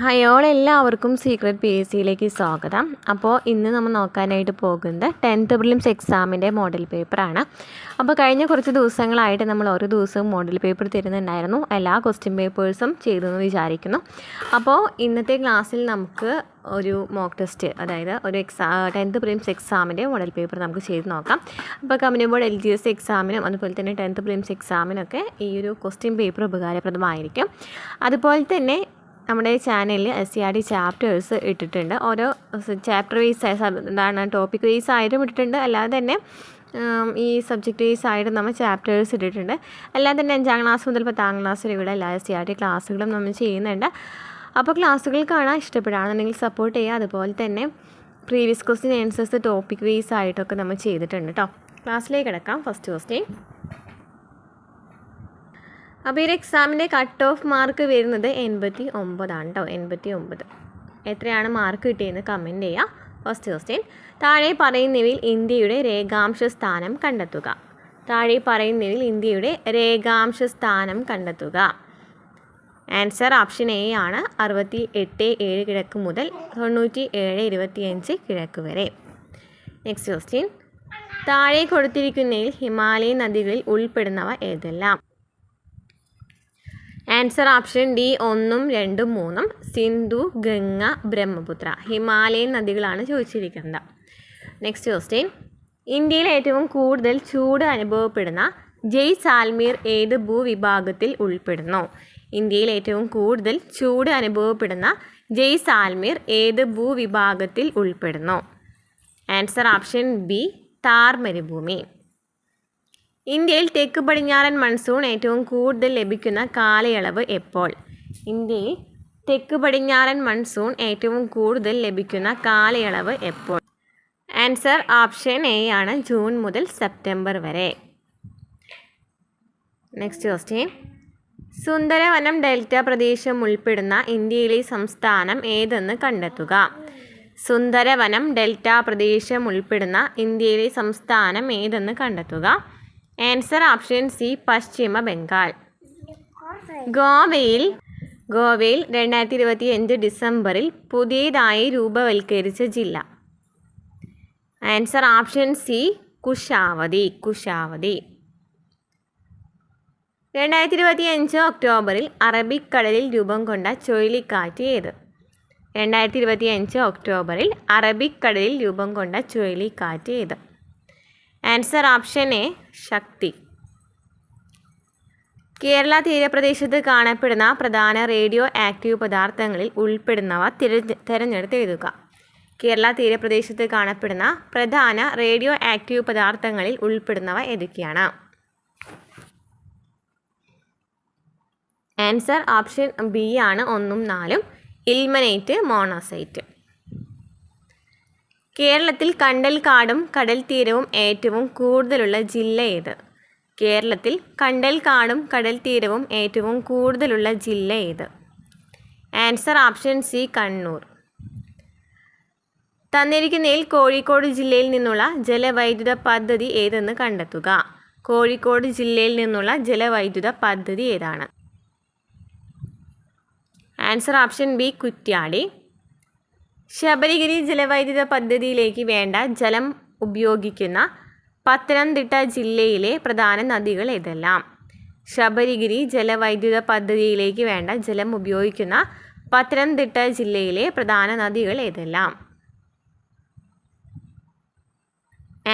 Hi all എല്ലാവർക്കും secret P S സിയിലേക്ക് സ്വാഗതം. അപ്പോൾ ഇന്ന് നമ്മൾ നോക്കാനായിട്ട് പോകുന്നത് 10th പ്രിലിംസ് എക്സാമിൻ്റെ മോഡൽ പേപ്പറാണ്. അപ്പോൾ കഴിഞ്ഞ കുറച്ച് ദിവസങ്ങളായിട്ട് നമ്മൾ ഓരോ ദിവസവും മോഡൽ പേപ്പർ തരുന്നുണ്ടായിരുന്നു. എല്ലാ ക്വസ്റ്റ്യൻ പേപ്പേഴ്സും ചെയ്തു എന്ന് വിചാരിക്കുന്നു. അപ്പോൾ ഇന്നത്തെ ക്ലാസ്സിൽ നമുക്ക് ഒരു മോക്ക് ടെസ്റ്റ്, അതായത് ഒരു 10th പ്രിലിംസ് എക്സാമിൻ്റെ മോഡൽ പേപ്പർ നമുക്ക് ചെയ്ത് നോക്കാം. അപ്പോൾ കമ്മ്യൂണിറ്റി ബോർഡ് LGS എക്സാമിനും അതുപോലെ തന്നെ 10th പ്രിലിംസ് എക്സാമിനൊക്കെ ഈ ഒരു ക്വസ്റ്റ്യൻ പേപ്പർ ഉപകാരപ്രദമായിരിക്കും. അതുപോലെ തന്നെ നമ്മുടെ ചാനലിൽ SCRT ചാപ്റ്റേഴ്സ് ഇട്ടിട്ടുണ്ട്. ഓരോ ചാപ്റ്റർ വൈസ് എന്താണ് ടോപ്പിക് വൈസ് ആയിട്ടും ഇട്ടിട്ടുണ്ട്, അല്ലാതെ തന്നെ ഈ സബ്ജക്റ്റ് വൈസ് ആയിട്ട് നമ്മൾ ചാപ്റ്റേഴ്സ് ഇട്ടിട്ടുണ്ട്. അല്ലാതെ തന്നെ 5ാം ക്ലാസ് മുതൽ 10ാം ക്ലാസ് വരെയുള്ള എല്ലാ SCRT ക്ലാസ്സുകളും നമ്മൾ ചെയ്യുന്നുണ്ട്. അപ്പോൾ ക്ലാസ്സുകൾ കാണാൻ ഇഷ്ടപ്പെടുകയാണെന്നുണ്ടെങ്കിൽ സപ്പോർട്ട് ചെയ്യുക. അതുപോലെ തന്നെ previous question answers topic wise ആയിട്ടൊക്കെ നമ്മൾ ചെയ്തിട്ടുണ്ട് കേട്ടോ. ക്ലാസ്സിലേക്ക് കിടക്കാം. First question. അപ്പോൾ ഈ എക്സാമിൻ്റെ കട്ട് ഓഫ് മാർക്ക് വരുന്നത് 89 ആണ് കേട്ടോ. 89. എത്രയാണ് മാർക്ക് കിട്ടിയെന്ന് കമൻറ്റ് ചെയ്യുക. First question. താഴെ പറയുന്നവയിൽ ഇന്ത്യയുടെ രേഖാംശ സ്ഥാനം കണ്ടെത്തുക. താഴെ പറയുന്നവയിൽ ഇന്ത്യയുടെ രേഖാംശ സ്ഥാനം കണ്ടെത്തുക. ആൻസർ ഓപ്ഷൻ എ ആണ്. 68.7 കിഴക്ക് മുതൽ 97.25 കിഴക്ക് വരെ. Next question. താഴെ കൊടുത്തിരിക്കുന്നതിൽ ഹിമാലയൻ നദികളിൽ ഉൾപ്പെടുന്നവ ഏതെല്ലാം? Answer option D 1, 2, 3. Sindhu, Ganga, Brahmaputra. Himalayan നദികളാണ് ചോദിച്ചിരിക്കുന്നത്. Next question. ഇന്ത്യയിൽ ഏറ്റവും കൂടുതൽ ചൂട് അനുഭവപ്പെടുന്ന ജയ്സാൽമീർ ഏത് ഭൂവിഭാഗത്തിൽ ഉൾപ്പെടുന്നു? ഇന്ത്യയിൽ ഏറ്റവും കൂടുതൽ ചൂട് അനുഭവപ്പെടുന്ന ജയ്സാൽമീർ ഏത് ഭൂവിഭാഗത്തിൽ ഉൾപ്പെടുന്നു? ആൻസർ ഓപ്ഷൻ ബി താർ മരുഭൂമി. ഇന്ത്യയിൽ തെക്ക് പടിഞ്ഞാറൻ മൺസൂൺ ഏറ്റവും കൂടുതൽ ലഭിക്കുന്ന കാലയളവ് എപ്പോൾ? ഇന്ത്യയിൽ തെക്ക് പടിഞ്ഞാറൻ മൺസൂൺ ഏറ്റവും കൂടുതൽ ലഭിക്കുന്ന കാലയളവ് എപ്പോൾ? ആൻസർ ഓപ്ഷൻ എ ആണ്. ജൂൺ മുതൽ സെപ്റ്റംബർ വരെ. Next question. സുന്ദരവനം ഡെൽറ്റ പ്രദേശം ഉൾപ്പെടുന്ന ഇന്ത്യയിലെ സംസ്ഥാനം ഏതെന്ന് കണ്ടെത്തുക. സുന്ദരവനം ഡെൽറ്റ പ്രദേശം ഉൾപ്പെടുന്ന ഇന്ത്യയിലെ സംസ്ഥാനം ഏതെന്ന് കണ്ടെത്തുക. ആൻസർ ഓപ്ഷൻ സി പശ്ചിമ ബംഗാൾ. ഗോവയിൽ 2025 ഡിസംബറിൽ പുതിയതായി രൂപവൽക്കരിച്ച ജില്ല. Answer option C കുശാവതി. 2025 ഒക്ടോബറിൽ അറബിക്കടലിൽ രൂപം കൊണ്ട ചുഴലിക്കാറ്റ് ഏത്? 2025 ഒക്ടോബറിൽ അറബിക്കടലിൽ രൂപം കൊണ്ട ചുഴലിക്കാറ്റ് ഏത്? ആൻസർ ഓപ്ഷൻ എ ശക്തി. കേരള തീരപ്രദേശത്ത് കാണപ്പെടുന്ന പ്രധാന റേഡിയോ ആക്റ്റീവ് പദാർത്ഥങ്ങളിൽ ഉൾപ്പെടുന്നവ തിരഞ്ഞെടുത്ത് എഴുതുക. കേരള തീരപ്രദേശത്ത് കാണപ്പെടുന്ന പ്രധാന റേഡിയോ ആക്റ്റീവ് പദാർത്ഥങ്ങളിൽ ഉൾപ്പെടുന്നവ ഏതൊക്കെയാണ്? ആൻസർ ഓപ്ഷൻ ബി ആണ് 1, 4. Ilmenite, monocyte. കേരളത്തിൽ കണ്ടൽക്കാടും കടൽത്തീരവും ഏറ്റവും കൂടുതലുള്ള ജില്ല ഏത്? കേരളത്തിൽ കണ്ടൽക്കാടും കടൽത്തീരവും ഏറ്റവും കൂടുതലുള്ള ജില്ല ഏത്? Answer option C Kannur. തന്നിരിക്കുന്നതിൽ കോഴിക്കോട് ജില്ലയിൽ നിന്നുള്ള ജലവൈദ്യുത പദ്ധതി ഏതെന്ന് കണ്ടെത്തുക. കോഴിക്കോട് ജില്ലയിൽ നിന്നുള്ള ജലവൈദ്യുത പദ്ധതി ഏതാണ്? Answer option B Kuttiyadi. Sabarigiri ജലവൈദ്യുത പദ്ധതിയിലേക്ക് വേണ്ട ജലം ഉപയോഗിക്കുന്ന പത്തനംതിട്ട ജില്ലയിലെ പ്രധാന നദികൾ ഏതെല്ലാം? ശബരിഗിരി ജലവൈദ്യുത പദ്ധതിയിലേക്ക് വേണ്ട ജലം ഉപയോഗിക്കുന്ന പത്തനംതിട്ട ജില്ലയിലെ പ്രധാന നദികൾ ഏതെല്ലാം?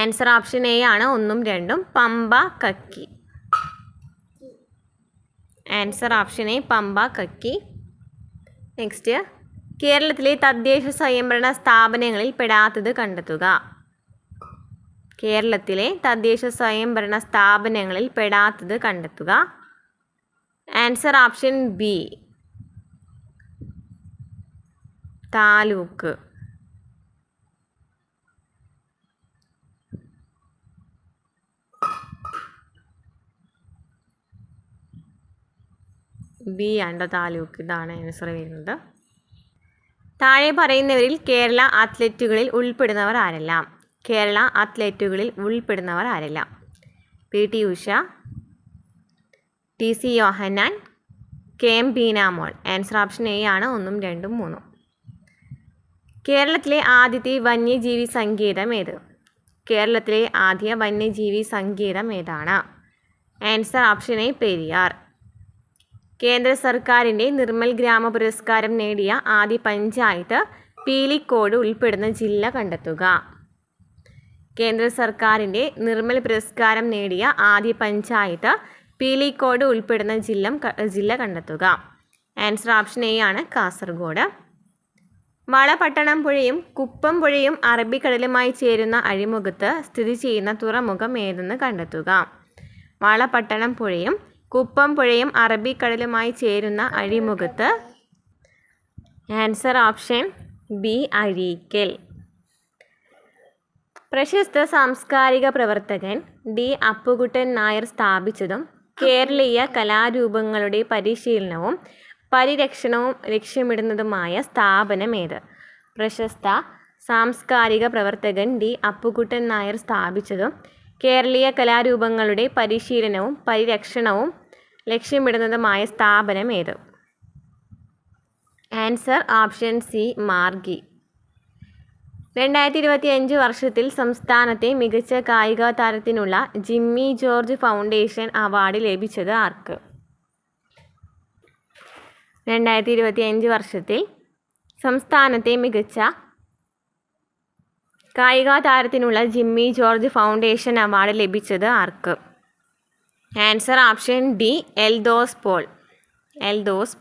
ആൻസർ ഓപ്ഷൻ എ ആണ് 1, 2. Pamba, Kakki. Answer option A Pamba, Kakki. Next. കേരളത്തിലെ തദ്ദേശ സ്വയംഭരണ സ്ഥാപനങ്ങളിൽ പെടാത്തത് കണ്ടെത്തുക. കേരളത്തിലെ തദ്ദേശ സ്വയംഭരണ സ്ഥാപനങ്ങളിൽ പെടാത്തത് കണ്ടെത്തുക. Answer option B taluk. B ആണ് താലൂക്ക്. ഇതാണ് ആൻസർ വരുന്നത്. താഴെ പറയുന്നവരിൽ കേരള അത്ലറ്റുകളിൽ ഉൾപ്പെടുന്നവർ ആരെല്ലാം? കേരള അത്ലറ്റുകളിൽ ഉൾപ്പെടുന്നവർ ആരെല്ലാം? PT Usha, TC Yohannan, KM Beenamol. Answer option A ആണ് 1, 2, 3. കേരളത്തിലെ ആദ്യത്തെ വന്യജീവി സങ്കേതം ഏത്? കേരളത്തിലെ ആദ്യ വന്യജീവി സങ്കേതം ഏതാണ്? Answer option A Periyar. കേന്ദ്ര സർക്കാരിൻ്റെ നിർമ്മൽ ഗ്രാമ പുരസ്കാരം നേടിയ ആദ്യ പഞ്ചായത്ത് പീലിക്കോട് ഉൾപ്പെടുന്ന ജില്ല കണ്ടെത്തുക. കേന്ദ്ര സർക്കാരിൻ്റെ നിർമ്മൽ പുരസ്കാരം നേടിയ ആദ്യ പഞ്ചായത്ത് പീലിക്കോട് ഉൾപ്പെടുന്ന ജില്ല കണ്ടെത്തുക. ആൻസർ ഓപ്ഷൻ എ ആണ് കാസർഗോഡ്. വളപട്ടണം പുഴയും കുപ്പം പുഴയും അറബിക്കടലുമായി ചേരുന്ന അഴിമുഖത്ത് സ്ഥിതി ചെയ്യുന്ന തുറമുഖം ഏതെന്ന് കണ്ടെത്തുക. വളപട്ടണം പുഴയും കുപ്പം പുഴയും അറബിക്കടലുമായി ചേരുന്ന അഴിമുഖത്ത്. Answer option B Azhikkal. പ്രശസ്ത സാംസ്കാരിക പ്രവർത്തകൻ ഡി അപ്പുകുട്ടൻ നായർ സ്ഥാപിച്ചതും കേരളീയ കലാരൂപങ്ങളുടെ പരിശീലനവും പരിരക്ഷണവും ലക്ഷ്യമിടുന്നതുമായ സ്ഥാപനം ഏത്? പ്രശസ്ത സാംസ്കാരിക പ്രവർത്തകൻ ഡി അപ്പുകുട്ടൻ നായർ സ്ഥാപിച്ചതും കേരളീയ കലാരൂപങ്ങളുടെ പരിശീലനവും പരിരക്ഷണവും ലക്ഷ്യമിടുന്നതുമായ സ്ഥാപനം ഏത്? Answer option C Margi. 2025 വർഷത്തിൽ സംസ്ഥാനത്തെ മികച്ച കായിക താരത്തിനുള്ള ജിമ്മി ജോർജ് ഫൗണ്ടേഷൻ അവാർഡ് ലഭിച്ചത് ആർക്ക്? 2025 വർഷത്തിൽ സംസ്ഥാനത്തെ മികച്ച കായിക താരത്തിനുള്ള ജിമ്മി ജോർജ് ഫൗണ്ടേഷൻ അവാർഡ് ലഭിച്ചത് ആർക്ക്? Answer option D Eldhose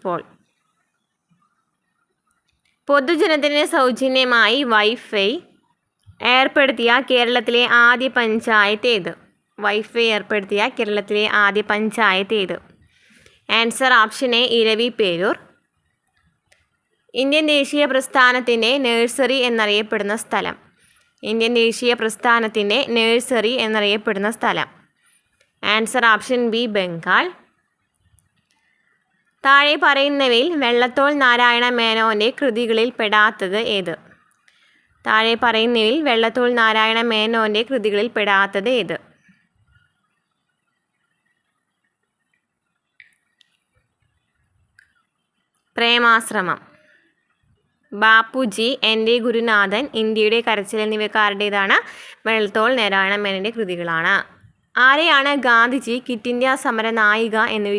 Paul. പൊതുജനത്തിന് സൗജന്യമായി വൈഫൈ ഏർപ്പെടുത്തിയ കേരളത്തിലെ ആദ്യ പഞ്ചായത്ത് ഏത്? Answer option A Eraviperoor. Indian ദേശീയ പ്രസ്ഥാനത്തിൻ്റെ നഴ്സറി എന്നറിയപ്പെടുന്ന സ്ഥലം. Answer option B Bengal. താഴെ പറയുന്നവയിൽ വെള്ളത്തോൾ നാരായണ മേനോൻ്റെ കൃതികളിൽ പെടാത്തത് ഏത്? പ്രേമാശ്രമം, ബാപ്പുജി, എൻ്റെ ഗുരുനാഥൻ, ഇന്ത്യയുടെ കരച്ചിൽ എന്നിവക്കാരുടേതാണ്. വെള്ളത്തോൾ നാരായണ മേനോൻ്റെ കൃതികളാണ്. ആരെയാണ് ഗാന്ധിജി ക്വിറ്റ് ഇന്ത്യ സമര നായിക എന്ന്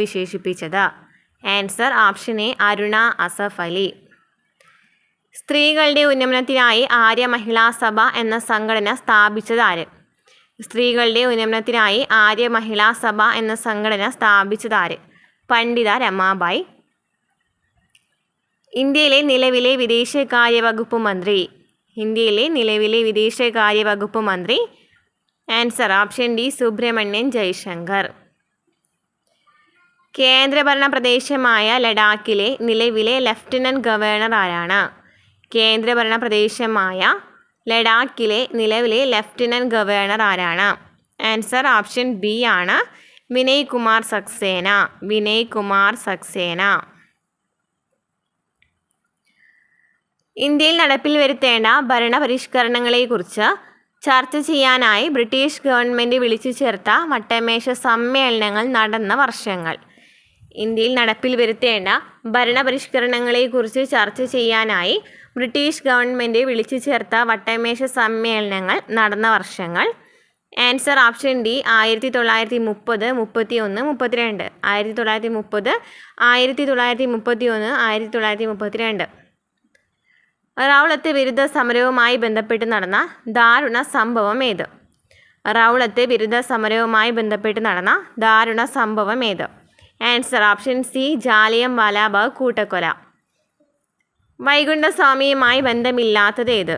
വിശേഷിപ്പിച്ചത്? Answer option A Aruna Asaf Ali. സ്ത്രീകളുടെ ഉന്നമനത്തിനായി ആര്യ മഹിളാ സഭ എന്ന സംഘടന സ്ഥാപിച്ചതാര്? പണ്ഡിത രമാബായി. ഇന്ത്യയിലെ നിലവിലെ വിദേശകാര്യ വകുപ്പ് മന്ത്രി. Answer option D Subrahmanyan Jaishankar. കേന്ദ്രഭരണ പ്രദേശമായ ലഡാക്കിലെ നിലവിലെ ലഫ്റ്റനന്റ് ഗവർണർ ആരാണ്? ആൻസർ ഓപ്ഷൻ ബി ആണ് വിനയ് കുമാർ സക്സേന. ഇന്ത്യയിൽ നടപ്പിൽ വരുത്തേണ്ട ഭരണപരിഷ്കരണങ്ങളെക്കുറിച്ച് ചർച്ച ചെയ്യാനായി ബ്രിട്ടീഷ് ഗവൺമെൻറ് വിളിച്ചു ചേർത്ത വട്ടമേശ സമ്മേളനങ്ങൾ നടന്ന വർഷങ്ങൾ. ഇന്ത്യയിൽ നടപ്പിൽ വരുത്തേണ്ട ഭരണപരിഷ്കരണങ്ങളെക്കുറിച്ച് ചർച്ച ചെയ്യാനായി ബ്രിട്ടീഷ് ഗവൺമെൻറ് വിളിച്ചു ചേർത്ത വട്ടമേശ സമ്മേളനങ്ങൾ നടന്ന വർഷങ്ങൾ. Answer option D 1930, 1931, 1932. 1930, 1931, 1932. റൗളത്ത് വിരുദ്ധ സമരവുമായി ബന്ധപ്പെട്ട് നടന്ന ദാരുണ സംഭവം ഏത്? ആൻസർ ഓപ്ഷൻ സി ജാലിയൻ വാലാബാഗ് കൂട്ടക്കൊല. വൈകുണ്ഠസ്വാമിയുമായി ബന്ധമില്ലാത്തത് ഏത്?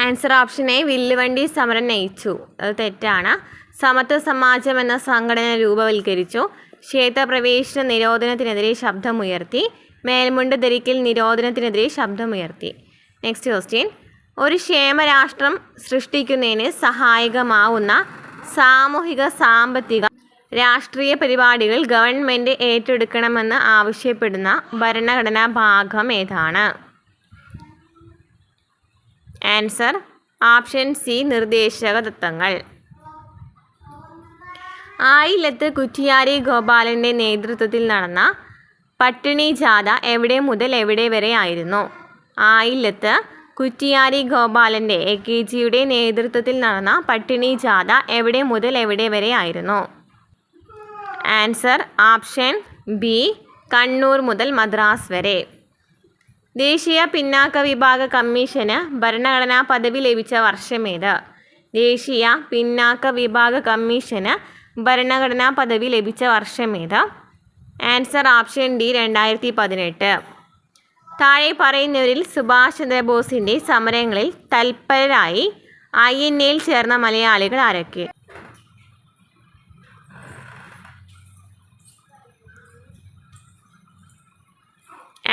ആൻസർ ഓപ്ഷൻ എ വില്ലുവണ്ടി സമരം നയിച്ചു. അത് തെറ്റാണ്. സമത്വ സമാജം എന്ന സംഘടന രൂപവൽക്കരിച്ചു. ക്ഷേത്രപ്രവേശന നിരോധനത്തിനെതിരെ ശബ്ദമുയർത്തി. മേൽമുണ്ട് ധരിക്കൽ നിരോധനത്തിനെതിരെ ശബ്ദമുയർത്തി. Next question. ഒരു ക്ഷേമരാഷ്ട്രം സൃഷ്ടിക്കുന്നതിന് സഹായകമാവുന്ന സാമൂഹിക സാമ്പത്തിക രാഷ്ട്രീയ പരിപാടികൾ ഗവൺമെൻറ് ഏറ്റെടുക്കണമെന്ന് ആവശ്യപ്പെടുന്ന ഭരണഘടനാ ഭാഗം ഏതാണ്? ആൻസർ ഓപ്ഷൻ സി നിർദ്ദേശക തത്വങ്ങൾ. ആയില്ലത്ത് കുറ്റിയാരി ഗോപാലൻ്റെ നേതൃത്വത്തിൽ നടന്ന പട്ടിണി ജാഥ എവിടെ മുതൽ എവിടെ വരെ ആയിരുന്നു? ആയില്ലത്ത് കുറ്റിയാരി ഗോപാലൻ്റെ AKGയുടെ നേതൃത്വത്തിൽ നടന്ന പട്ടിണി ജാഥ എവിടെ മുതൽ എവിടെ വരെ ആയിരുന്നു? ആൻസർ ഓപ്ഷൻ ബി, കണ്ണൂർ മുതൽ മദ്രാസ് വരെ. ദേശീയ പിന്നാക്ക വിഭാഗ കമ്മീഷന് ഭരണഘടനാ പദവി ലഭിച്ച വർഷമേത്? ദേശീയ പിന്നാക്ക വിഭാഗ കമ്മീഷന് ഭരണഘടനാ പദവി ലഭിച്ച വർഷമേത്? Answer option D, 2018. താഴെ പറയുന്നവരിൽ സുഭാഷ് ചന്ദ്രബോസിൻ്റെ സമരങ്ങളിൽ തൽപരരായി INAയിൽ ചേർന്ന മലയാളികൾ ആരൊക്കെ?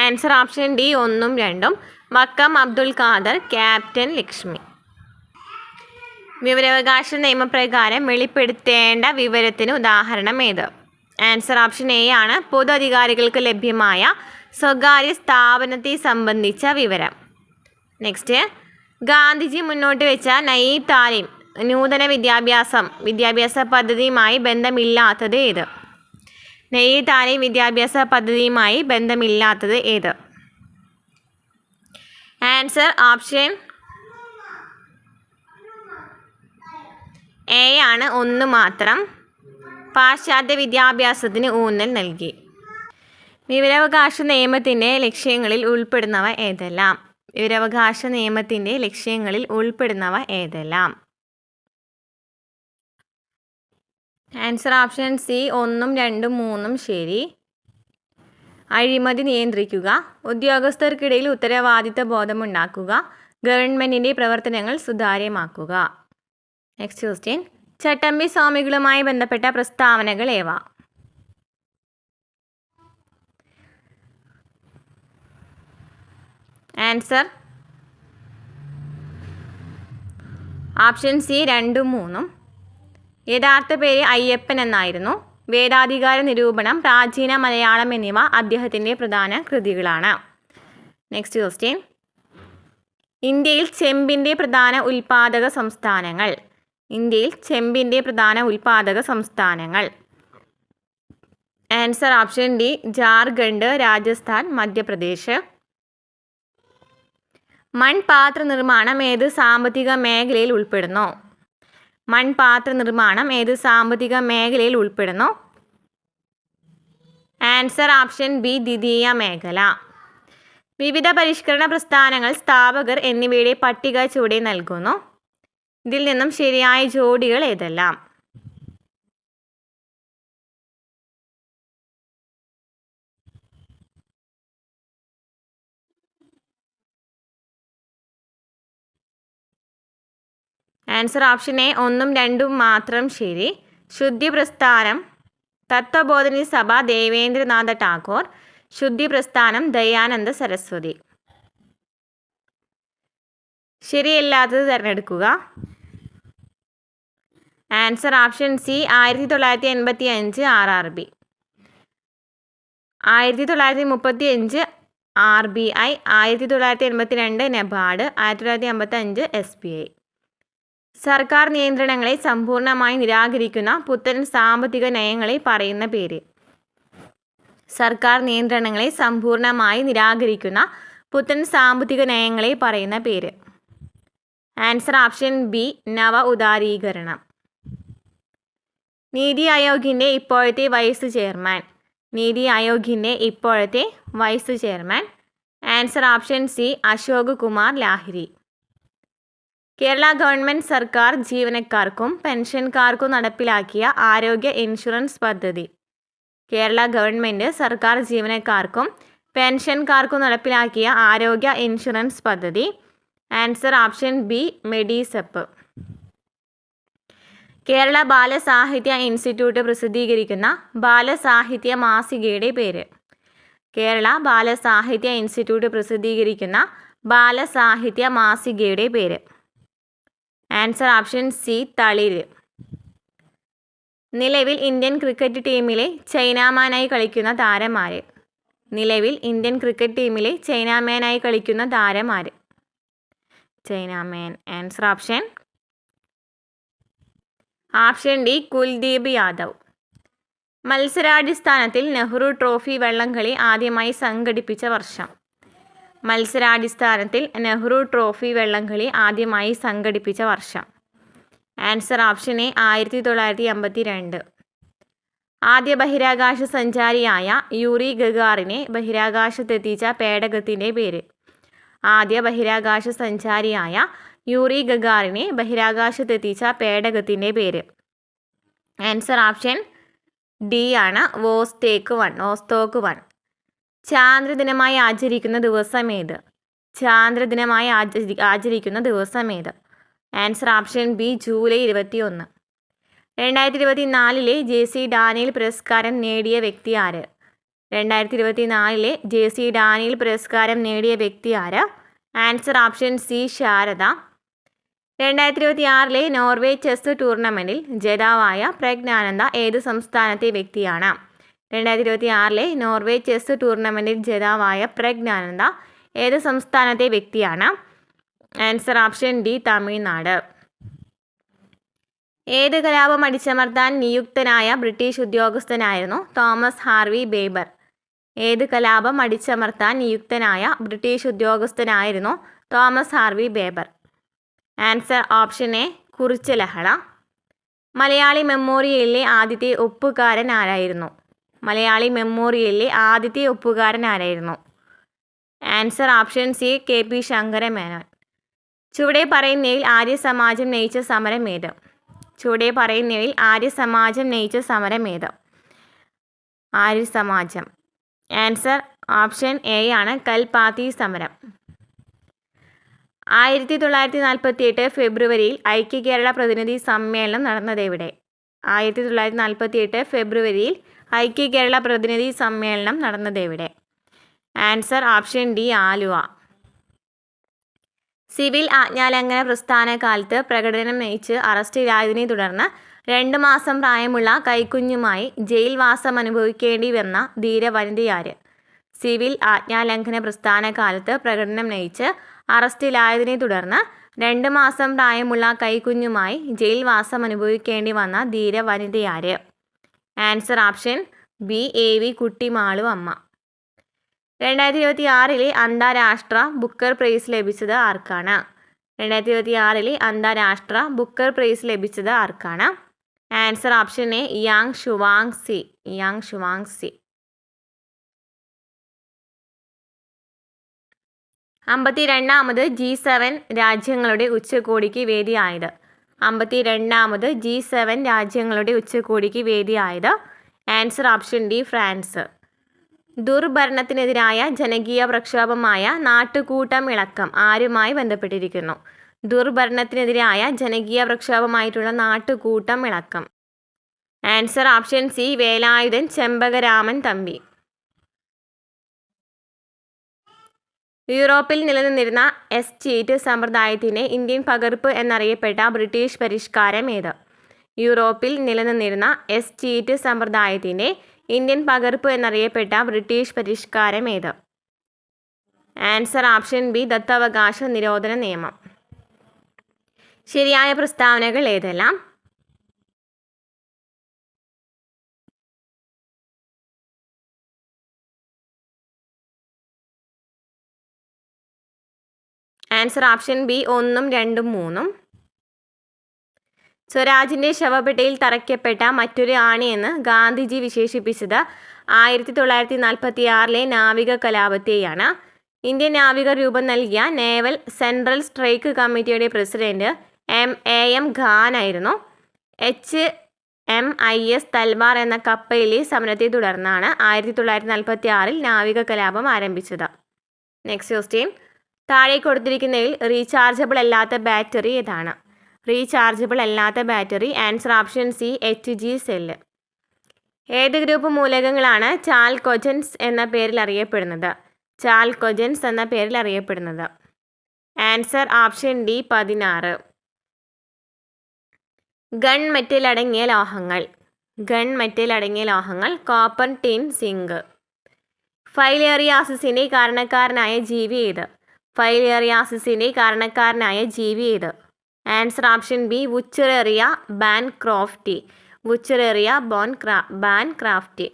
ആൻസർ ഓപ്ഷൻ ഡി, 1ഉം 2ഉം. വക്കം അബ്ദുൽ ഖാദർ, ക്യാപ്റ്റൻ ലക്ഷ്മി. വിവരാവകാശ നിയമപ്രകാരം വെളിപ്പെടുത്തേണ്ട വിവരത്തിന് ഉദാഹരണം ഏത്? ആൻസർ ഓപ്ഷൻ എ ആണ്. പൊതു അധികാരികൾക്ക് ലഭ്യമായ സ്വകാര്യ സ്ഥാപനത്തെ സംബന്ധിച്ച വിവരം. നെക്സ്റ്റ്, ഗാന്ധിജി മുന്നോട്ട് വെച്ച നയി താലിം നൂതന വിദ്യാഭ്യാസ പദ്ധതിയുമായി ബന്ധമില്ലാത്തത് ഏത്? നയി താലിം വിദ്യാഭ്യാസ പദ്ധതിയുമായി ബന്ധമില്ലാത്തത് ഏത്? ആൻസർ ഓപ്ഷൻ എ ആണ്, 1 മാത്രം. പാശ്ചാത്യ വിദ്യാഭ്യാസത്തിന് ഊന്നൽ നൽകി. വിവരാവകാശ നിയമത്തിൻ്റെ ലക്ഷ്യങ്ങളിൽ ഉൾപ്പെടുന്നവ ഏതെല്ലാം? വിവരാവകാശ നിയമത്തിൻ്റെ ലക്ഷ്യങ്ങളിൽ ഉൾപ്പെടുന്നവ ഏതെല്ലാം? ആൻസർ ഓപ്ഷൻ സി, 1ഉം 2ഉം 3ഉം ശരി. അഴിമതി നിയന്ത്രിക്കുക, ഉദ്യോഗസ്ഥർക്കിടയിൽ ഉത്തരവാദിത്ത ബോധമുണ്ടാക്കുക, ഗവൺമെൻറ്റിൻ്റെ പ്രവർത്തനങ്ങൾ സുതാര്യമാക്കുക. നെക്സ്റ്റ് ക്വസ്റ്റ്യൻ, ചട്ടമ്പി സ്വാമികളുമായി ബന്ധപ്പെട്ട പ്രസ്താവനകൾ ഏവ? ആൻസർ ഓപ്ഷൻ സി, 2ഉം 3ഉം. യഥാർത്ഥ പേര് അയ്യപ്പൻ എന്നായിരുന്നു. വേദാധികാര നിരൂപണം, പ്രാചീന മലയാളം എന്നിവ അദ്ദേഹത്തിൻ്റെ പ്രധാന കൃതികളാണ്. നെക്സ്റ്റ് ക്വസ്റ്റ്യൻ, ഇന്ത്യയിൽ ചെമ്പിൻ്റെ പ്രധാന ഉൽപ്പാദക സംസ്ഥാനങ്ങൾ? ഇന്ത്യയിൽ ചെമ്പിൻ്റെ പ്രധാന ഉൽപ്പാദക സംസ്ഥാനങ്ങൾ? Answer option D, Jharkhand, Rajasthan, Madhya Pradesh. മൺപാത്ര നിർമ്മാണം ഏത് സാമ്പത്തിക മേഖലയിൽ ഉൾപ്പെടുന്നു? മൺപാത്ര നിർമ്മാണം ഏത് സാമ്പത്തിക മേഖലയിൽ ഉൾപ്പെടുന്നു? ആൻസർ ഓപ്ഷൻ ബി, ദ്വിതീയ മേഖല. വിവിധ പരിഷ്കരണ പ്രസ്ഥാനങ്ങൾ, സ്ഥാപകർ എന്നിവയുടെ പട്ടിക ചുവടെ നൽകുന്നു. ഇതിൽ നിന്നും ശരിയായ ജോഡികൾ ഏതെല്ലാം? ആൻസർ ഓപ്ഷൻ എ, 1ഉം 2ഉം മാത്രം ശരി. ശുദ്ധി പ്രസ്ഥാനം, തത്വബോധിനി സഭ, ദേവേന്ദ്രനാഥ ടാഗോർ. ശുദ്ധി പ്രസ്ഥാനം, ദയാനന്ദ സരസ്വതി. ശരിയല്ലാത്തത് തിരഞ്ഞെടുക്കുക. Answer option C, 1985 RRB. 1935 RBI, 1982 NABARD, 1955 SBI. സർക്കാർ നിയന്ത്രണങ്ങളെ സമ്പൂർണ്ണമായി നിരാകരിക്കുന്ന പുത്തൻ സാമ്പത്തിക നയങ്ങളെ പറയുന്ന പേര്? സർക്കാർ നിയന്ത്രണങ്ങളെ സമ്പൂർണ്ണമായി നിരാകരിക്കുന്ന പുത്തൻ സാമ്പത്തിക നയങ്ങളെ പറയുന്ന പേര്? ആൻസർ ഓപ്ഷൻ ബി, നവ ഉദാരീകരണം. നീതി ആയോഗിൻ്റെ ഇപ്പോഴത്തെ വൈസ് ചെയർമാൻ? നീതി ആയോഗിൻ്റെ ഇപ്പോഴത്തെ vice chairman? Answer option C, Ashok Kumar Lahiri. Kerala government സർക്കാർ ജീവനക്കാർക്കും പെൻഷൻകാർക്കും നടപ്പിലാക്കിയ ആരോഗ്യ ഇൻഷുറൻസ് പദ്ധതി? കേരള ഗവൺമെൻറ് സർക്കാർ ജീവനക്കാർക്കും പെൻഷൻകാർക്കും നടപ്പിലാക്കിയ ആരോഗ്യ ഇൻഷുറൻസ് പദ്ധതി? Answer option B, Medisep. Kerala ബാലസാഹിത്യ ഇൻസ്റ്റിറ്റ്യൂട്ട് പ്രസിദ്ധീകരിക്കുന്ന ബാലസാഹിത്യ മാസികയുടെ പേര്? കേരള ബാലസാഹിത്യ ഇൻസ്റ്റിറ്റ്യൂട്ട് പ്രസിദ്ധീകരിക്കുന്ന ബാലസാഹിത്യ മാസികയുടെ പേര്? Answer option C, Thaliru. നിലവിൽ ഇന്ത്യൻ ക്രിക്കറ്റ് ടീമിലെ ചൈനാമാനായി കളിക്കുന്ന താരം ആര്? നിലവിൽ ഇന്ത്യൻ ക്രിക്കറ്റ് ടീമിലെ ചൈനാമാനായി കളിക്കുന്ന താരം ആര്? Chinaman. Answer option option D Kuldeep Yadav. മത്സരാടിസ്ഥാനത്തിൽ നെഹ്റു ട്രോഫി വള്ളംകളി ആദ്യമായി സംഘടിപ്പിച്ച വർഷം. മത്സരാടിസ്ഥാനത്തിൽ നെഹ്റു ട്രോഫി വള്ളംകളി ആദ്യമായി സംഘടിപ്പിച്ച വർഷം. Answer option A 1952. ആദ്യ ബഹിരാകാശ സഞ്ചാരിയായ യൂറി ഗഗാറിനെ ബഹിരാകാശത്തെത്തിച്ച പേടകത്തിൻ്റെ പേര്. ആദ്യ ബഹിരാകാശ സഞ്ചാരിയായ യൂറി ഗഗാറിനെ ബഹിരാകാശത്തെത്തിച്ച പേടകത്തിൻ്റെ പേര്. ആൻസർ ഓപ്ഷൻ ഡി ആണ് വോസ്റ്റോക്ക് 1. ചാന്ദ്രദിനമായി ആചരിക്കുന്ന ദിവസം ഏത്? ചാന്ദ്രദിനമായി ആചരിക്കുന്ന ദിവസം ഏത്? Answer option B July 21. 2024 JC Daniel പുരസ്കാരം നേടിയ വ്യക്തി ആര്? 2024 JC ഡാനിയൽ പുരസ്കാരം നേടിയ വ്യക്തി ആര്? Answer option C Sharada. 2026 Norway chess ടൂർണമെൻറ്റിൽ ജേതാവായ പ്രജ്ഞാനന്ദ ഏത് സംസ്ഥാനത്തെ വ്യക്തിയാണ്? 2026 നോർവേ ചെസ് ടൂർണമെൻറ്റിൽ ജേതാവായ പ്രജ്ഞാനന്ദ ഏത് സംസ്ഥാനത്തെ വ്യക്തിയാണ്? Answer option D Tamil Nadu. ഏത് കലാപം അടിച്ചമർത്താൻ നിയുക്തനായ ബ്രിട്ടീഷ് ഉദ്യോഗസ്ഥനായിരുന്നു തോമസ് ഹാർവി ബേബർ? ഏത് കലാപം അടിച്ചമർത്താൻ നിയുക്തനായ ബ്രിട്ടീഷ് ഉദ്യോഗസ്ഥനായിരുന്നു Thomas Harvey Baber? Answer option A Kurichya ലഹള. മലയാളി മെമ്മോറിയലിലെ ആദ്യത്തെ ഒപ്പുകാരൻ ആരായിരുന്നു? മലയാളി മെമ്മോറിയലിലെ ആദ്യത്തെ ഒപ്പുകാരൻ ആരായിരുന്നു? Answer option C KP Sankara Menon. ചുവടെ പറയുന്നവയിൽ ആര്യസമാജം നയിച്ച സമരം ഏത്? ചുവടെ പറയുന്നവയിൽ ആര്യസമാജം നയിച്ച സമരം ഏത്? ആര്യസമാജം. ആൻസർ ഓപ്ഷൻ എ ആണ് കൽപ്പാത്തി സമരം. 1948 ഫെബ്രുവരിയിൽ ഐക്യകേരള പ്രതിനിധി സമ്മേളനം നടന്നതെവിടെ? 1948 ഫെബ്രുവരിയിൽ ഐക്യകേരള പ്രതിനിധി സമ്മേളനം നടന്നതെവിടെ? Answer option D Aluva. Civil ആജ്ഞാലംഘന പ്രസ്ഥാന കാലത്ത് പ്രകടനം നയിച്ച് അറസ്റ്റിലായതിനെ തുടർന്ന് 2 മാസം പ്രായമുള്ള കൈക്കുഞ്ഞുമായി ജയിൽവാസം അനുഭവിക്കേണ്ടി വന്ന ധീര വനിതയാര്? സിവിൽ ആജ്ഞാലംഘന പ്രസ്ഥാന കാലത്ത് പ്രകടനം നയിച്ച് അറസ്റ്റിലായതിനെ തുടർന്ന് 2 മാസം പ്രായമുള്ള കൈക്കുഞ്ഞുമായി ജയിൽവാസം അനുഭവിക്കേണ്ടി വന്ന ധീര വനിതയാര്? Answer option B AV Kuttimalu Amma. 2026 അന്താരാഷ്ട്ര ബുക്കർ പ്രൈസ് ലഭിച്ചത് ആർക്കാണ്? 2026 അന്താരാഷ്ട്ര ബുക്കർ പ്രൈസ് ലഭിച്ചത് ആർക്കാണ്? Answer option A Yang Shuang Zi. 52ാമത് G7 രാജ്യങ്ങളുടെ ഉച്ചകോടിക്ക് വേദിയായത്. 52ാമത് G7 രാജ്യങ്ങളുടെ ഉച്ചകോടിക്ക് വേദിയായത്. Answer option D France. ദുർഭരണത്തിനെതിരായ ജനകീയ പ്രക്ഷോഭമായ നാട്ടുകൂട്ടം ഇളക്കം ആരുമായി ബന്ധപ്പെട്ടിരിക്കുന്നു? ദുർഭരണത്തിനെതിരായ ജനകീയ പ്രക്ഷോഭമായിട്ടുള്ള നാട്ടുകൂട്ടം ഇളക്കം. Answer option C Velayudhan Chempakaraman Thampi. യൂറോപ്പിൽ നിലനിന്നിരുന്ന എസ്റ്റേറ്റ് സമ്പ്രദായത്തിൻ്റെ ഇന്ത്യൻ പകർപ്പ് എന്നറിയപ്പെട്ട ബ്രിട്ടീഷ് പരിഷ്കാരം ഏത്? യൂറോപ്പിൽ നിലനിന്നിരുന്ന എസ്റ്റേറ്റ് സമ്പ്രദായത്തിൻ്റെ ഇന്ത്യൻ പകർപ്പ് എന്നറിയപ്പെട്ട ബ്രിട്ടീഷ് പരിഷ്കാരം ഏത്? ആൻസർ ഓപ്ഷൻ ബി ദത്തവകാശ നിരോധന നിയമം. ശരിയായ പ്രസ്താവനകൾ ഏതെല്ലാം? Answer option B 1, 2, 3. സ്വരാജിൻ്റെ ശവപ്പെട്ടിയിൽ തറയ്ക്കപ്പെട്ട മറ്റൊരു ആണിയെന്ന് ഗാന്ധിജി വിശേഷിപ്പിച്ചത് 1946 നാവിക കലാപത്തെയാണ്. ഇന്ത്യൻ നാവികർ രൂപം നൽകിയ നേവൽ സെൻട്രൽ സ്ട്രൈക്ക് കമ്മിറ്റിയുടെ പ്രസിഡന്റ് AM ഖാൻ ആയിരുന്നു. HMIS തൽവാർ എന്ന കപ്പലിലെ സമരത്തെ തുടർന്നാണ് 1946 നാവിക കലാപം ആരംഭിച്ചത്. Next question. താഴെ കൊടുത്തിരിക്കുന്നതിൽ റീചാർജബിൾ അല്ലാത്ത ബാറ്ററി ഏതാണ്? റീചാർജബിൾ അല്ലാത്ത battery. Answer option C HG cell. ഏത് ഗ്രൂപ്പ് മൂലകങ്ങളാണ് ചാൽകൊജൻസ് എന്ന പേരിൽ അറിയപ്പെടുന്നത്? ചാൽകൊജൻസ് എന്ന പേരിൽ അറിയപ്പെടുന്നത്. Answer option D 16. Gun metal അടങ്ങിയ ലോഹങ്ങൾ കോപ്പർ, ടിൻ, സിങ്ക്. ഫൈലേറിയാസിസിൻ്റെ കാരണക്കാരനായ ജീവി ഏത്? Answer option B Wuchereria bancrofti. Wuchereria bancrofti.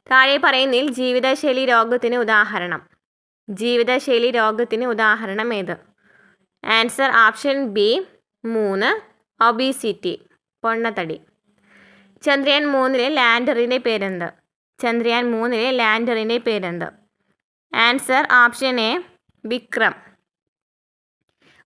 താഴെ പറയുന്നതിൽ ജീവിതശൈലി രോഗത്തിന് ഉദാഹരണം. ജീവിതശൈലി രോഗത്തിന് ഉദാഹരണം ഏത്? ആൻസർ ഓപ്ഷൻ ബി 3 ഒബീസിറ്റി, പൊണ്ണത്തടി. ചന്ദ്രയാൻ 3 ലാൻഡറിൻ്റെ പേരെന്ത്? ചന്ദ്രയാൻ 3 ലാൻഡറിൻ്റെ പേരെന്ത്? Answer option A Vikram.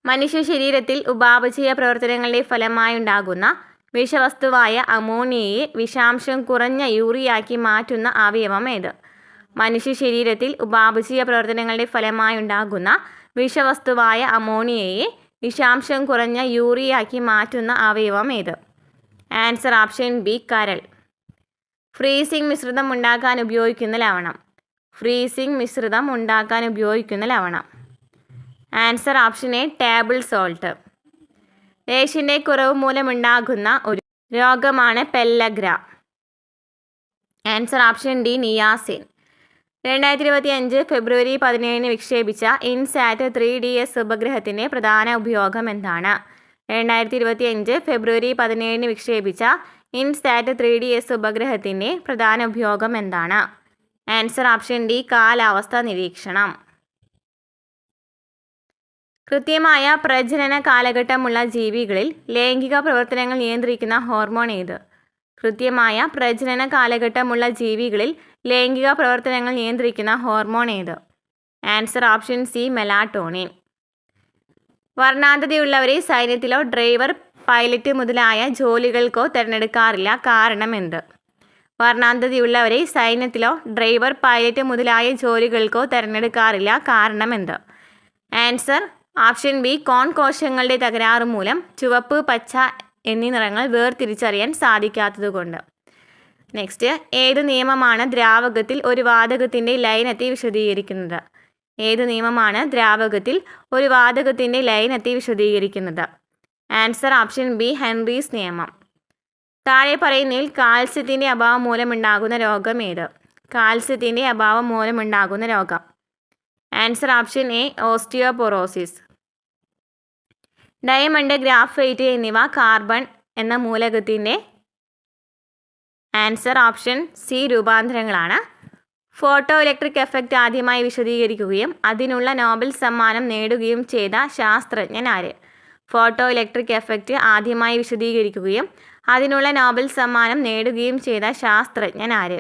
മനുഷ്യ ശരീരത്തിൽ ഉപാപചയ പ്രവർത്തനങ്ങളുടെ ഫലമായുണ്ടാകുന്ന വിഷവസ്തുവായ അമോണിയയെ വിഷാംശം കുറഞ്ഞ യൂറിയാക്കി മാറ്റുന്ന അവയവം ഏത്? മനുഷ്യ ശരീരത്തിൽ ഉപാപചയ പ്രവർത്തനങ്ങളുടെ ഫലമായുണ്ടാകുന്ന വിഷവസ്തുവായ അമോണിയയെ വിഷാംശം കുറഞ്ഞ യൂറിയാക്കി മാറ്റുന്ന അവയവം ഏത്? ആൻസർ ഓപ്ഷൻ ബി കരൾ. ഫ്രീസിംഗ് മിശ്രിതം ഉണ്ടാക്കാൻ ഉപയോഗിക്കുന്ന ലവണം. ഫ്രീസിംഗ് മിശ്രിതം ഉണ്ടാക്കാൻ ഉപയോഗിക്കുന്ന ലവണം. Answer option A table salt. റേഷൻ്റെ കുറവ് മൂലമുണ്ടാകുന്ന ഒരു രോഗമാണ് pellagra. Answer option D niacin. 2025 February 17 വിക്ഷേപിച്ച ഇൻസാറ്റ് 3DS ഉപഗ്രഹത്തിൻ്റെ പ്രധാന ഉപയോഗം എന്താണ്? 2025 ഫെബ്രുവരി 17 വിക്ഷേപിച്ച ഇൻസാറ്റ് 3DS ഉപഗ്രഹത്തിൻ്റെ പ്രധാന ഉപയോഗം എന്താണ്? ആൻസർ ഓപ്ഷൻ ഡി കാലാവസ്ഥ നിരീക്ഷണം. കൃത്യമായ പ്രജനന കാലഘട്ടമുള്ള ജീവികളിൽ ലൈംഗിക പ്രവർത്തനങ്ങൾ നിയന്ത്രിക്കുന്ന ഹോർമോൺ ഏത്? കൃത്യമായ പ്രജനന കാലഘട്ടമുള്ള ജീവികളിൽ ലൈംഗിക പ്രവർത്തനങ്ങൾ നിയന്ത്രിക്കുന്ന ഹോർമോൺ ഏത്? Answer option C melatonin. വർണ്ണാന്ധതയുള്ളവരെ സൈന്യത്തിലോ ഡ്രൈവർ, പൈലറ്റ് മുതലായ ജോലികൾക്കോ തിരഞ്ഞെടുക്കാറില്ല, കാരണം എന്ത്? വർണ്ണാന്ധതയുള്ളവരെ സൈന്യത്തിലോ ഡ്രൈവർ, പൈലറ്റ് മുതലായ ജോലികൾക്കോ തിരഞ്ഞെടുക്കാറില്ല, കാരണം എന്ത്? ആൻസർ ഓപ്ഷൻ ബി കോൺ കോശങ്ങളുടെ തകരാറ് മൂലം ചുവപ്പ്, പച്ച എന്നീ നിറങ്ങൾ വേർതിരിച്ചറിയാൻ സാധിക്കാത്തതുകൊണ്ട്. നെക്സ്റ്റ്, ഏത് നിയമമാണ് ദ്രാവകത്തിൽ ഒരു വാതകത്തിൻ്റെ ലയനത്തെ വിശദീകരിക്കുന്നത്? ഏത് നിയമമാണ് ദ്രാവകത്തിൽ ഒരു വാതകത്തിൻ്റെ ലയനത്തെ വിശദീകരിക്കുന്നത്? ആൻസർ ഓപ്ഷൻ ബി ഹെൻറീസ് നിയമം. താഴെ പറയുന്നതിൽ കാൽസ്യത്തിൻ്റെ അഭാവം മൂലമുണ്ടാകുന്ന രോഗം ഏത്? കാൽസ്യത്തിൻ്റെ അഭാവം മൂലമുണ്ടാകുന്ന രോഗം. Answer option A osteoporosis. Diamond, graphite എന്നിവ കാർബൺ എന്ന മൂലകത്തിൻ്റെ ആൻസർ ഓപ്ഷൻ സി രൂപാന്തരങ്ങളാണ്. ഫോട്ടോ ഇലക്ട്രിക് എഫക്റ്റ് ആദ്യമായി വിശദീകരിക്കുകയും അതിനുള്ള നോബൽ സമ്മാനം നേടുകയും ചെയ്ത ശാസ്ത്രജ്ഞൻ ആര്? ഫോട്ടോ ഇലക്ട്രിക് എഫക്റ്റ് ആദ്യമായി വിശദീകരിക്കുകയും അതിനുള്ള നോബൽ സമ്മാനം നേടുകയും ചെയ്ത ശാസ്ത്രജ്ഞൻ ആര്?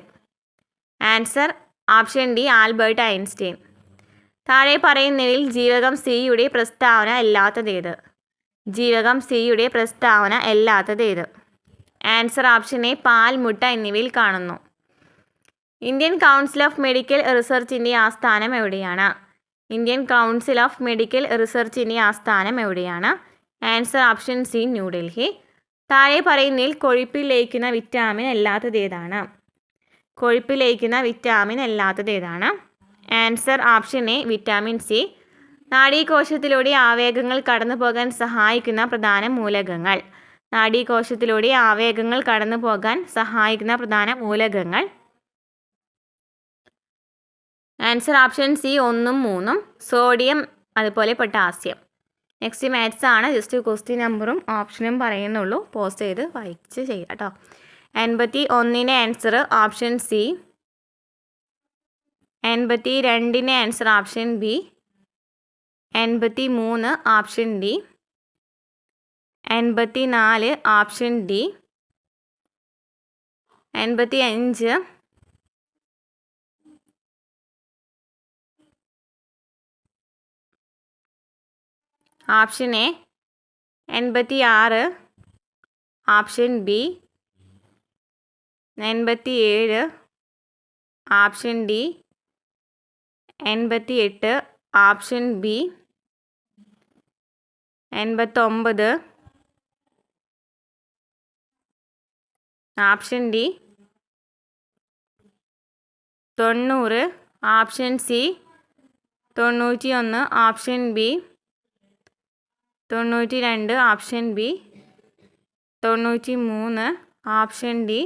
Answer option D Albert Einstein. താഴെ പറയുന്നതിൽ ജീവകം സിയുടെ പ്രസ്താവന അല്ലാത്തതേത്? ജീവകം സിയുടെ പ്രസ്താവന അല്ലാത്തതേത്? ആൻസർ ഓപ്ഷൻ എ പാൽ, മുട്ട എന്നിവയിൽ കാണുന്നു. ഇന്ത്യൻ കൗൺസിൽ ഓഫ് മെഡിക്കൽ റിസർച്ചിൻ്റെ ആസ്ഥാനം എവിടെയാണ്? ഇന്ത്യൻ കൗൺസിൽ ഓഫ് മെഡിക്കൽ റിസർച്ചിൻ്റെ ആസ്ഥാനം എവിടെയാണ്? Answer option C New Delhi. താഴെ പറയുന്നതിൽ കൊഴുപ്പിൽ ലയിക്കുന്ന വിറ്റാമിൻ അല്ലാത്തതേതാണ്? കൊഴുപ്പിൽ ലയിക്കുന്ന വിറ്റാമിൻ അല്ലാത്തതേതാണ്? Answer option A vitamin C. നാഡീകോശത്തിലൂടെ ആവേഗങ്ങൾ കടന്നു പോകാൻ സഹായിക്കുന്ന പ്രധാന മൂലകങ്ങൾ. നാഡീകോശത്തിലൂടെ ആവേഗങ്ങൾ കടന്നു പോകാൻ സഹായിക്കുന്ന പ്രധാന മൂലകങ്ങൾ. ആൻസർ ഓപ്ഷൻ സി 1 ഉം 3 ഉം, സോഡിയം അതുപോലെ പൊട്ടാസ്യം. നെക്സ്റ്റ് മാത്സ് ആണ്. ജസ്റ്റ് ക്വസ്റ്റ്യൻ നമ്പറും ഓപ്ഷനും പറയുന്നുള്ളൂ. പോസ്റ്റ് ചെയ്ത് വായിച്ച് ചെയ്യാം കേട്ടോ. 81 answer option C. 82 answer option B. 83 option D. 84 option D. 85 option A. 86 option B. 87 option D. 88 option B. 89 option D. 90 option C. 91 option B. 92 option B. 93 option D.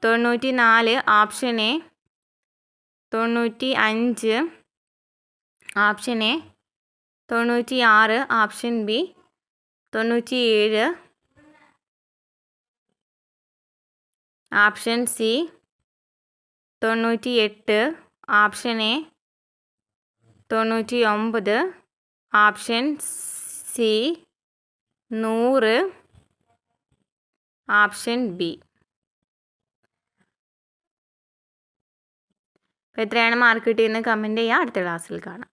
94 option A. 95 option A. 96 option B. 97. Option C 98. Option A 99. Option C 100. Option B. അപ്പോൾ എത്രയാണ് mark കിട്ടിയെന്ന് comment ചെയ്യുക. അടുത്ത ക്ലാസ്സിൽ കാണാം.